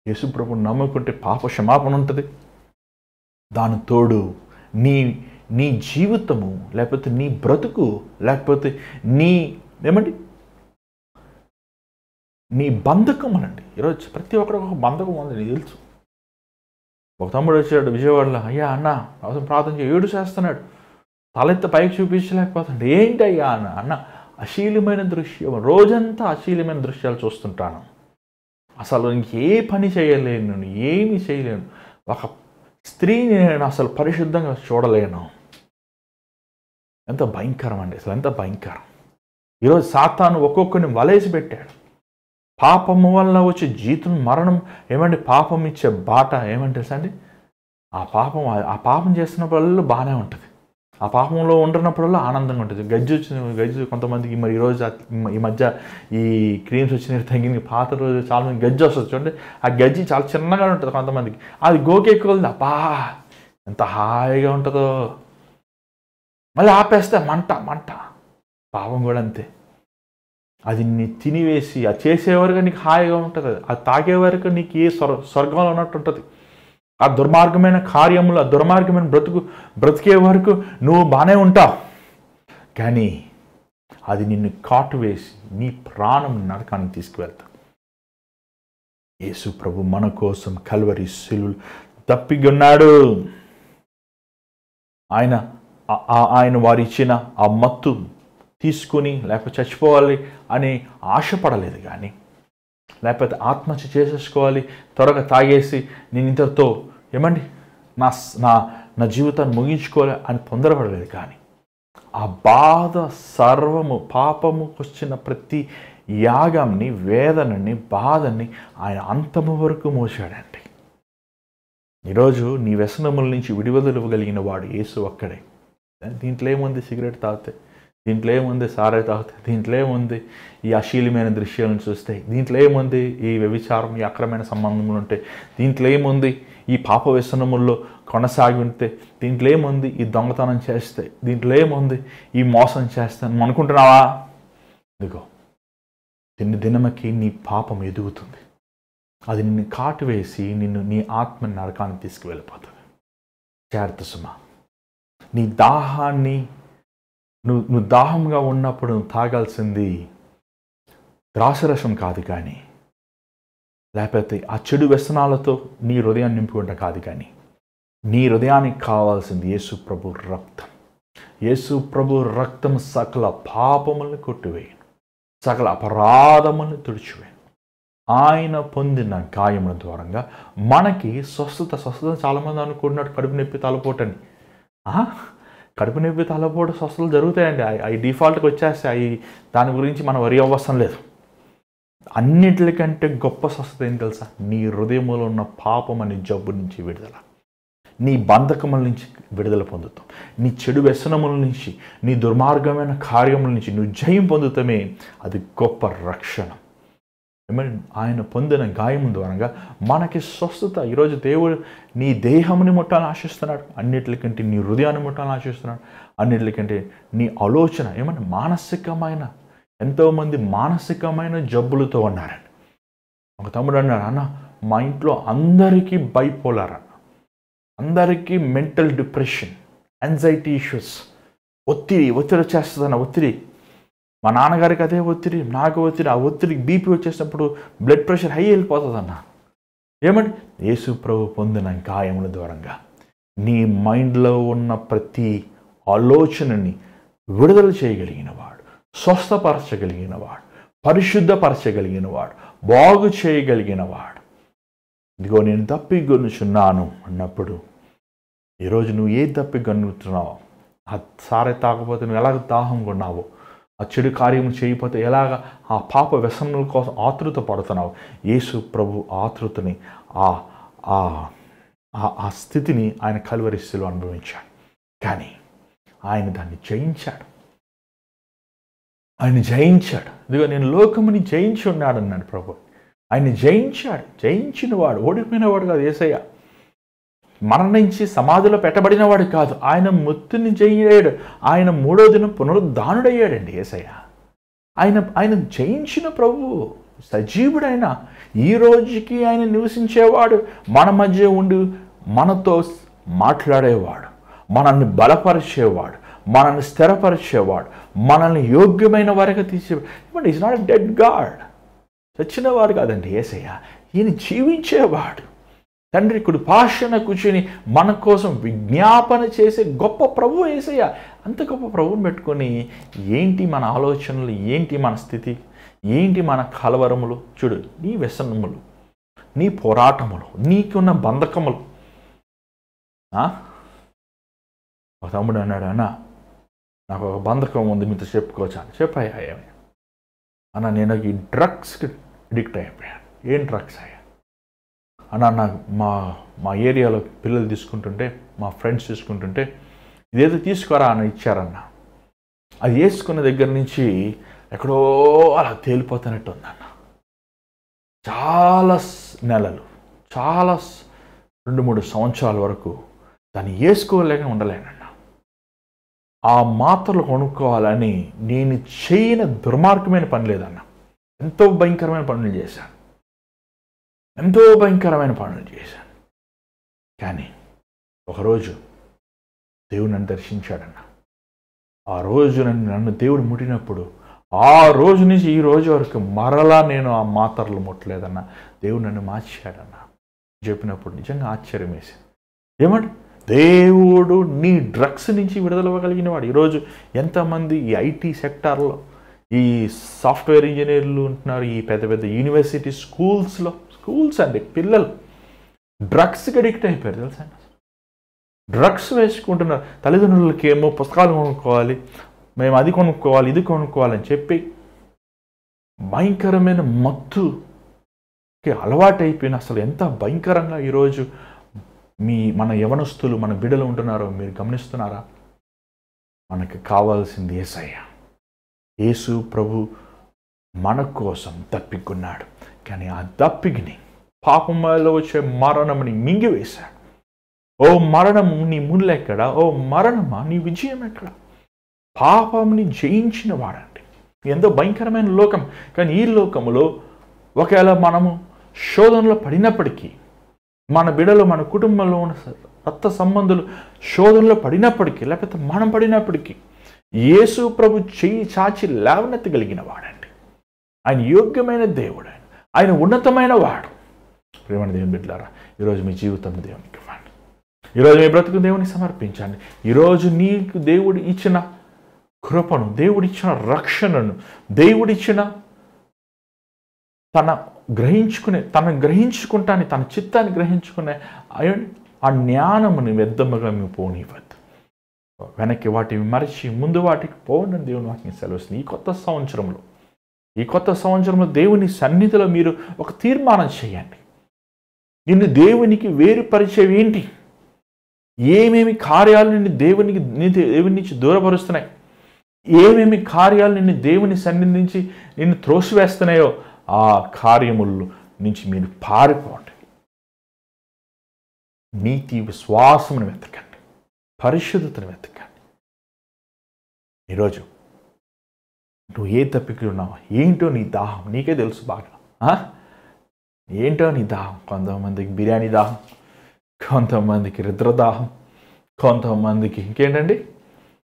యేసు ప్రభు నమ్ముకుంటే పాప క్షమాపణ ఉంటుంది. దాని తోడు నీ జీవితము, లేకపోతే నీ బ్రతుకు, లేకపోతే నీ బంధకం అనండి. ఈరోజు ప్రతి ఒక్కరికి ఒక బంధకం ఉంది, నీకు తెలుసు. ఒక తమ్ముడు వచ్చాడు విజయవాడలో, అయ్యా అన్న అవసరం ప్రార్థన చేసి ఏడు చేస్తున్నాడు, తలెత్త పైకి చూపించలేకపోతున్నాడు. ఏంటి అయ్యా అన్న? అశ్లీలమైన దృశ్యం, రోజంతా అశ్లీలమైన దృశ్యాలు చూస్తుంటాను, అసలు ఇంకే పని చేయలేను, ఏమి చేయలేను, ఒక స్త్రీని నేను అసలు పరిశుద్ధంగా చూడలేను. ఎంత భయంకరం అండి, అసలు ఎంత భయంకరం. ఈరోజు సాతాను ఒక్కొక్కరిని వలేసి పెట్టాడు. పాపము వల్ల వచ్చే జీతం మరణం ఏమంటే పాపం ఇచ్చే బాట ఏమంటే తెలుసా అండి? ఆ పాపం చేస్తున్నప్పుడల్లా బాగానే ఉంటుంది, ఆ పాపంలో ఉంటున్నప్పుడల్లా ఆనందంగా ఉంటుంది. గజ్జి కొంతమందికి మరి ఈరోజు ఈ మధ్య ఈ క్రీమ్స్ వచ్చిన తగ్గిన పాత రోజు చాలామంది గజ్జి వస్తుంది చూడండి. ఆ గజ్జి చాలా చిన్నగా ఉంటుంది కొంతమందికి, అది గోకెక్కువది. అబ్బా ఎంత హాయిగా ఉంటుందో, మళ్ళీ ఆపేస్తే మంట. పాపం కూడా అంతే, అది నీ తినివేసి అది చేసేవరకు నీకు హాయిగా ఉంటుంది, అది తాగే వరకు నీకు ఏ స్వర్గంలో ఉన్నట్టు ఉంటుంది. ఆ దుర్మార్గమైన కార్యములు, ఆ దుర్మార్గమైన బ్రతికే వరకు నువ్వు బాగానే ఉంటావు, కానీ అది నిన్ను కాటు వేసి నీ ప్రాణం నరకానికి తీసుకువెళ్తా. యేసు ప్రభు మన కోసం కల్వరి శిలువలో తప్పిగొన్నాడు. ఆయన వారు ఇచ్చిన ఆ మత్తు తీసుకుని లేకపోతే చచ్చిపోవాలి అని ఆశపడలేదు, కానీ లేకపోతే ఆత్మహత్య చేసేసుకోవాలి, త్వరగా తాగేసి నేను ఇంతతో ఏమండి నా జీవితాన్ని ముగించుకోవాలి అని తొందరపడలేదు. కానీ ఆ బాధ సర్వము, పాపముకు వచ్చిన ప్రతి యాగంని, వేదనని, బాధని ఆయన అంతము వరకు మోసాడండి. ఈరోజు నీ వ్యసనముల నుంచి విడుదల ఇవ్వగలిగిన వాడు యేసు ఒక్కడే. దీంట్లో ఏముంది? సిగరెట్ తాగితే దీంట్లో ఏముంది సారే తాగితే, దీంట్లో ఏముంది ఈ అశ్లీలమైన దృశ్యాలను చూస్తే, దీంట్లో ఏముంది ఈ వ్యభిచారం, ఈ అక్రమైన సంబంధములు ఉంటే, దీంట్లో ఏముంది ఈ పాప వ్యసనముల్లో కొనసాగి ఉంటే, దీంట్లో ఏముంది ఈ దొంగతనం చేస్తే, దీంట్లో ఏముంది ఈ మోసం చేస్తాను అనుకుంటున్నావా? ఇదిగో దినదినమకి నీ పాపం ఎదుగుతుంది. అది నిన్ను కాటువేసి నీ ఆత్మని నరకాన్ని తీసుకువెళ్ళిపోతుంది. జాగ్రత్త సుమా. నీ దాహాన్ని నువ్వు దాహంగా ఉన్నప్పుడు నువ్వు తాగాల్సింది ద్రాక్షరసం కాదు కానీ, లేకపోతే ఆ చెడు వ్యసనాలతో నీ హృదయాన్ని నింపుకుంటా కాదు కానీ, నీ హృదయానికి కావాల్సింది యేసు ప్రభు రక్తం. యేసు ప్రభు రక్తం సకల పాపములను కొట్టివేయను, సకల అపరాధములను తుడిచివేయను. ఆయన పొందిన గాయముల ద్వారంగా మనకి స్వస్థత. చాలామంది అనుకుంటున్నాడు కడుపు నొప్పి తలపోటని. కడుపు నొప్పి తలపోటు స్వస్థతలు జరుగుతాయండి. అవి డిఫాల్ట్కి వచ్చేస్తాయి. దాని గురించి మనం వరి అవ్వసం లేదు. అన్నిటికంటే గొప్ప స్వస్థత ఏం తెలుసా? నీ హృదయంలో ఉన్న పాపం అనే జబ్బు నుంచి విడుదల, నీ బంధకముల నుంచి విడుదల పొందుతాం, నీ చెడు వ్యసనముల నుంచి, నీ దుర్మార్గమైన కార్యముల నుంచి నువ్వు జయం పొందుతామే. అది గొప్ప రక్షణ. ఆయన పొందిన గాయం ద్వారా మనకి స్వస్థత. ఈరోజు దేవుడు నీ దేహంని ముట్టాలని ఆశిస్తున్నాడు, అన్నిటికంటే నీ హృదయాన్ని ముట్టాలని ఆశిస్తున్నాడు, అన్నిటికంటే నీ ఆలోచన. మానసికమైన, ఎంతోమంది మానసికమైన జబ్బులతో ఉన్నారండి. ఒక తమ్ముడు అన్నాడు, అన్న మా ఇంట్లో అందరికీ బైపోలార్ అన్న, అందరికీ మెంటల్ డిప్రెషన్, యాంగ్జైటీ ఇష్యూస్, ఒత్తిడి వచ్చేస్తుందన్న. ఒత్తిడి మా నాన్నగారికి అదే ఒత్తిడి, నాకు ఒత్తిడి. ఆ ఒత్తిడికి బీపీ వచ్చేసినప్పుడు బ్లడ్ ప్రెషర్ హై వెళ్ళిపోతుందన్న. యేసు ప్రభు పొందిన గాయముల ద్వారంగా నీ మైండ్లో ఉన్న ప్రతి ఆలోచనని విడుదల చేయగలిగిన వాడు, స్వస్థపరచగలిగిన వాడు, పరిశుద్ధపరచగలిగిన వాడు, బాగు చేయగలిగిన వాడు. ఇదిగో నేను తప్పిగొనుచున్నాను అన్నప్పుడు, ఈరోజు నువ్వు ఏ తప్పిగొనుతున్నావో, ఆ సారే తాగకపోతే నువ్వు ఎలాగ దాహం కొన్నావో, ఆ చెడు కార్యం చేయకపోతే ఎలాగ ఆ పాప వ్యసనముల కోసం ఆతృత పడుతున్నావు, యేసు ప్రభు ఆతృతని, ఆ స్థితిని ఆయన కల్వరి శిలువలో అనుభవించాడు. కానీ ఆయన దాన్ని జయించాడు. ఇదిగో నేను లోకముని జయించి ఉన్నాడు అన్నాడు ప్రభు. ఆయన జయించాడు. జయించిన వాడు, ఓడిపోయినవాడు కాదు యేసయ్య. మరణించి సమాధిలో పెట్టబడినవాడు కాదు, ఆయన మృత్యుని జయించాడు. ఆయన 3వ దినం పునరుద్ధానుడయ్యాడండి యేసయ్య. ఆయన జయించిన ప్రభువు, సజీవుడైన, ఈ రోజుకి ఆయన నివసించేవాడు, మన మధ్య ఉండి మనతో మాట్లాడేవాడు, మనల్ని బలపరిచేవాడు, మనల్ని స్థిరపరిచేవాడు, మనల్ని యోగ్యమైన వారిగా తీసేవాడు. Is not a dead god. చచ్చినవాడు కాదండి యేసయ్య. ఈయన జీవించేవాడు. తండ్రి కుడి పార్శ్వన కూర్చొని మన కోసం విజ్ఞాపన చేసే గొప్ప ప్రభు యేసయ్య. అంత గొప్ప ప్రభువుని పెట్టుకొని ఏంటి మన ఆలోచనలు, ఏంటి మన స్థితి, ఏంటి మన కలవరములు? చూడు, నీ వ్యసనములు, నీ పోరాటములు, నీకున్న బంధకములు. ఒక తమ్ముడు అన్నాడు, అన్న నాకు ఒక బంధకం ఉంది, మీతో చెప్పుకోవచ్చా? చెప్పాయా అన్న, నేను ఈ డ్రగ్స్కి అడిక్ట్ అయిపోయాను. ఏం డ్రగ్స్ అయ్యా అన్న? నాకు మా ఏరియాలో పిల్లలు తీసుకుంటుంటే, మా ఫ్రెండ్స్ తీసుకుంటుంటే, ఇదేదో తీసుకోరా అని ఇచ్చారన్న. అది వేసుకున్న దగ్గర నుంచి ఎక్కడో అలా తేలిపోతున్నట్టు ఉందన్న. చాలా నెలలు, చాలా 2-3 సంవత్సరాల వరకు దాన్ని వేసుకోలేక ఉండలేనన్న. ఆ మాత్రలు కొనుక్కోవాలని నేను చేయని దుర్మార్గమైన పని లేదన్న. ఎంతో భయంకరమైన పనులు చేశాను, కానీ ఒకరోజు దేవుడు నన్ను దర్శించాడన్న. ఆ రోజు నన్ను దేవుడు ముట్టినప్పుడు, ఆ రోజు నుంచి ఈ రోజు వరకు మరలా నేను ఆ మాత్రలు ముట్టలేదన్న. దేవుడు నన్ను మార్చాడన్న చెప్పినప్పుడు నిజంగా ఆశ్చర్యం వేసింది. ఏమంటే దేవుడు నీ డ్రగ్స్ నుంచి విడుదలవ్వగలిగిన వాడు. ఈరోజు ఎంతమంది ఈ ఐటీ సెక్టార్లో, ఈ సాఫ్ట్వేర్ ఇంజనీర్లు ఉంటున్నారు, ఈ పెద్ద పెద్ద యూనివర్సిటీ స్కూల్స్ అండి, పిల్లలు డ్రగ్స్కి అడిక్ట్ అయిపోయారు తెలుసా? డ్రగ్స్ వేసుకుంటున్నారు. తల్లిదండ్రులకి ఏమో పుస్తకాలు కొనుక్కోవాలి, మేము అది కొనుక్కోవాలి, ఇది కొనుక్కోవాలని చెప్పి భయంకరమైన మత్తుకి అలవాటైపోయిన, అసలు ఎంత భయంకరంగా ఈరోజు మన యవనస్తులు, మన బిడ్డలు ఉంటున్నారో మీరు గమనిస్తున్నారా? మనకు కావాల్సింది యేసయ్య. యేసు ప్రభు మన కోసం దప్పికున్నాడు. కానీ ఆ దప్పికిని పాపం వల్ల వచ్చే మరణముని మింగివేశాడు. ఓ మరణము నీ ముళ్ళెక్కడ? ఓ మరణమా నీ విజయం ఎక్కడ? పాపంని జయించిన వాడండి. ఎంతో భయంకరమైన లోకం. కానీ ఈ లోకములో ఒకవేళ మనము శోధనలో పడినప్పటికీ, మన బిడ్డలు మన కుటుంబంలో ఉన్న రక్త సంబంధులు శోధనలో పడినప్పటికీ, లేకపోతే మనం పడినప్పటికీ యేసు ప్రభు చెయ్యి చాచి లేవనెత్తగలిగిన వాడండి. ఆయన యోగ్యమైన దేవుడు, ఆయన ఉన్నతమైన వాడు. ప్రియమైన దేవుని బిడ్డలారా, ఈరోజు మీ జీవితం దేవునికి ఇవ్వండి. ఈరోజు మీ బ్రతుకు దేవునికి సమర్పించండి. ఈరోజు నీకు దేవుడు ఇచ్చిన కృపను, దేవుడిచ్చిన రక్షణను, దేవుడిచ్చిన తను గ్రహించుకుంటాని, తన చిత్తాన్ని గ్రహించుకునే ఆ జ్ఞానముని వ్యర్థముగా మేము పోనివ్వద్దు. వెనక్కి వాటిని మరిచి ముందు వాటికి పోవడం దేవుని వాటిని సెలవుస్తుంది. ఈ కొత్త సంవత్సరంలో దేవుని సన్నిధిలో మీరు ఒక తీర్మానం చేయండి. నిన్ను దేవునికి వేరుపరిచేవి ఏంటి? ఏమేమి కార్యాలు నిన్ను దేవుని నుంచి దూరపరుస్తున్నాయి? ఏమేమి కార్యాలు నిన్ను దేవుని సన్నిధి నుంచి నిన్ను త్రోసివేస్తున్నాయో ఆ కార్యముల నుంచి మీరు పారిపోండి. నీతి విశ్వాసమును వెతకండి, పరిశుద్ధతను వెతకండి. ఈరోజు నువ్వు ఏ తప్పికి ఉన్నావు, ఏంటో నీ దాహం నీకే తెలుసు బాగా. ఏంటో నీ దాహం? కొంతమందికి బిర్యానీ దాహం, కొంతమందికి రుద్రదాహం, కొంతమందికి ఇంకేంటండి,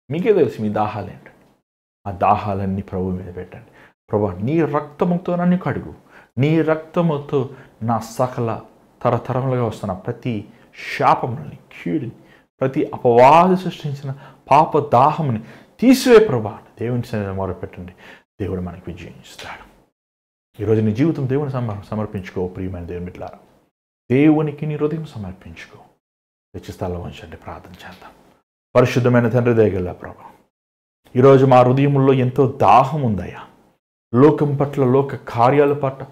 మీకే తెలుసు మీ దాహాలు ఏంటండి. ఆ దాహాలన్నీ ప్రభు మీద పెట్టండి. ప్రభు, నీ రక్తముతో నన్ను కడుగు, నీ రక్తముతో నా సకల తరతరములుగా వస్తున్న ప్రతి శాపములని, కీడుని, ప్రతి అపవాది సృష్టించిన పాప దాహముని తీసివే ప్రభా. దేవుని సన్నిధిలో మొరపెట్టండి. దేవుడు మనకి విజయం ఇస్తాడు. ఈరోజు నీ జీవితం దేవుని సమర్పించుకో. ప్రియమైన దేవుని బిడ్డలారా, దేవునికి నీ హృదయం సమర్పించుకో. తెచ్చి స్థలం ఉంచండి, ప్రార్థన చేద్దాం. పరిశుద్ధమైన తండ్రి దయగల ప్రభా, ఈరోజు మా హృదయంలో ఎంతో దాహం ఉందయ్యా. లోకం పట్ల, లోక కార్యాల పట్ల,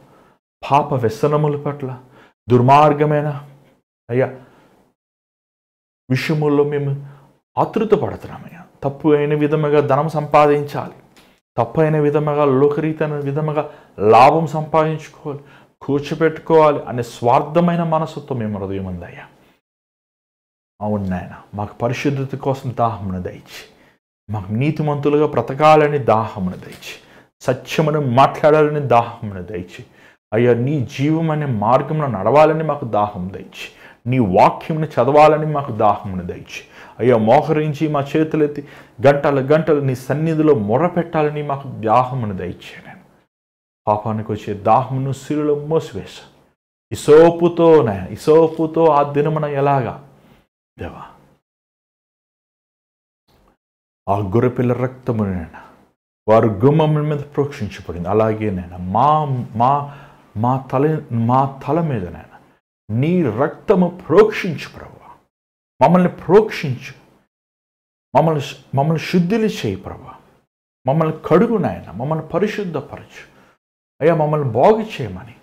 పాప వ్యసనముల పట్ల, దుర్మార్గమైన అయ్యా విషయముల్లో మేము ఆతృత పడుతున్నామయ్యా. తప్పు అయిన విధముగా ధనం సంపాదించాలి, తప్పు అయిన విధముగా లోకరీతైన విధముగా లాభం సంపాదించుకోవాలి, కూర్చోపెట్టుకోవాలి అనే స్వార్థమైన మనసుతో మేము హృదయం ఉందయ్యా. అవును నాయన, మాకు పరిశుద్ధత కోసం దాహమును దయచి, మాకు నీతిమంతులుగా బ్రతకాలని దాహమును దయచి, సత్యమును మాట్లాడాలని దాహమును దయచి, అయ్యా నీ జీవం అనే మార్గంలో నడవాలని మాకు దాహం దయచి, నీ వాక్యంను చదవాలని మాకు దాహమును దయచి, అయ్యా మోహరించి మా చేతులెత్తి గంటలు నీ సన్నిధిలో మొరపెట్టాలని మాకు దాహమును దయచేయండి. పాపానికి వచ్చే దాహమును సిలువలో మోసివేశా. ఇసోపుతో ఆ దినమున ఎలాగా దేవా ఆ గొర్రెపిల్ల రక్తమునైనా వారు గుమ్మముల మీద ప్రోక్షించబడింది, అలాగే నేను మా తల మీదనైనా నీ రక్తము ప్రోక్షించు ప్రభువా. మమ్మల్ని ప్రోక్షించు, మమ్మల్ని శుద్ధిని చేయి ప్రభువా. మమ్మల్ని కడుగు నాయన, మమ్మల్ని పరిశుద్ధపరచు అయ్యా. మమ్మల్ని బాగు చేయమని,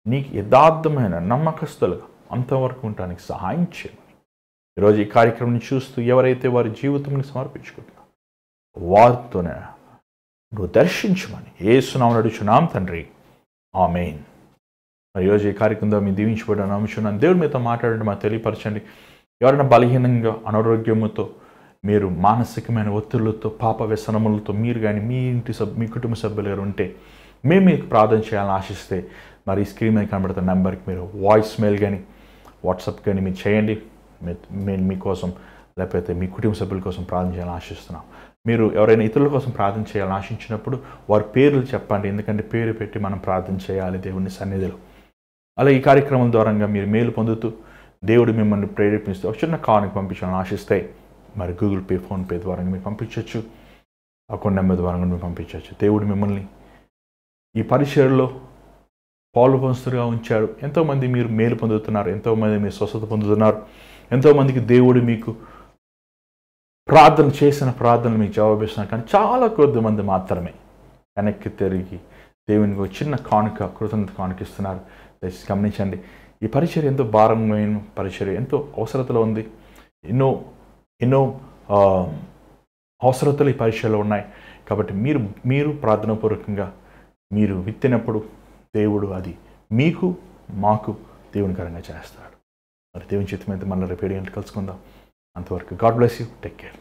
నీకు యథార్థమైన నమ్మకస్తులుగా అంతవరకు ఉండడానికి సహాయం చేయమని ఈరోజు ఈ కార్యక్రమం చూస్తూ ఎవరైతే వారి జీవితాన్ని సమర్పించుకుంటున్నారో వారితోనే నువ్వు దర్శించమని యేసునామమున అడుగుచున్నాం తండ్రి, ఆమేన్. మరి ఈరోజు ఈ కార్యక్రమంలో మీ దీవించబడిన నమ్ముచున్నాను. దేవుడు మీతో మాట్లాడండి, మాకు తెలియపరచండి. ఎవరైనా బలహీనంగా, అనారోగ్యముతో, మీరు మానసికమైన ఒత్తిళ్లతో, పాప వ్యసనములతో మీరు కానీ మీ కుటుంబ సభ్యులు గారు ఉంటే మేము మీకు ప్రార్థన చేయాలని ఆశిస్తే మరి ఈ స్క్రీన్ మీద కనబడుతున్న నెంబర్కి మీరు వాయిస్ మెయిల్ కానీ వాట్సాప్ కానీ మీరు చేయండి. మేము మీకోసం లేకపోతే మీ కుటుంబ సభ్యుల కోసం ప్రార్థన చేయాలని ఆశిస్తున్నాం. మీరు ఎవరైనా ఇతరుల కోసం ప్రార్థన చేయాలని ఆశించినప్పుడు వారి పేర్లు చెప్పండి, ఎందుకంటే పేరు పెట్టి మనం ప్రార్థన చేయాలి దేవుని సన్నిధిలో. అలా ఈ కార్యక్రమం ద్వారా మీరు మేలు పొందుతూ దేవుడు మిమ్మల్ని ప్రేరేపిస్తూ ఒక చిన్న కానుక పంపించాలని ఆశిస్తే మరి గూగుల్ పే, ఫోన్పే ద్వారా మీరు పంపించవచ్చు, అకౌంట్ నెంబర్ ద్వారా మీరు పంపించవచ్చు. దేవుడు మిమ్మల్ని ఈ పరిచర్యలో పాలుపంచుగా ఉంచాడు. ఎంతోమంది మీరు మేలు పొందుతున్నారు, ఎంతోమంది మీరు స్వస్థత పొందుతున్నారు, ఎంతోమందికి దేవుడు మీకు చేసిన ప్రార్థనలు మీకు జవాబిస్తున్నారు. కానీ చాలా కొద్ది మంది మాత్రమే వెనక్కి తిరిగి దేవునికి ఒక చిన్న కానుక, కృతజ్ఞత కానుక ఇస్తున్నారు. దయచేసి గమనించండి. ఈ పరిచర్య ఎంతో భారమైన పరిచర్య, ఎంతో అవసరతలో ఉంది. ఎన్నో అవసరతలు ఈ పరిచర్యలో ఉన్నాయి. కాబట్టి మీరు ప్రార్థనాపూర్వకంగా మీరు విత్తినప్పుడు దేవుడు అది మీకు మాకు దేవునికరంగా చేస్తాడు. మరి దేవుని చిత్తమైతే మళ్ళీ రేపు 7 గంటలకు కలుసుకుందాం. అంతవరకు God bless you. Take care.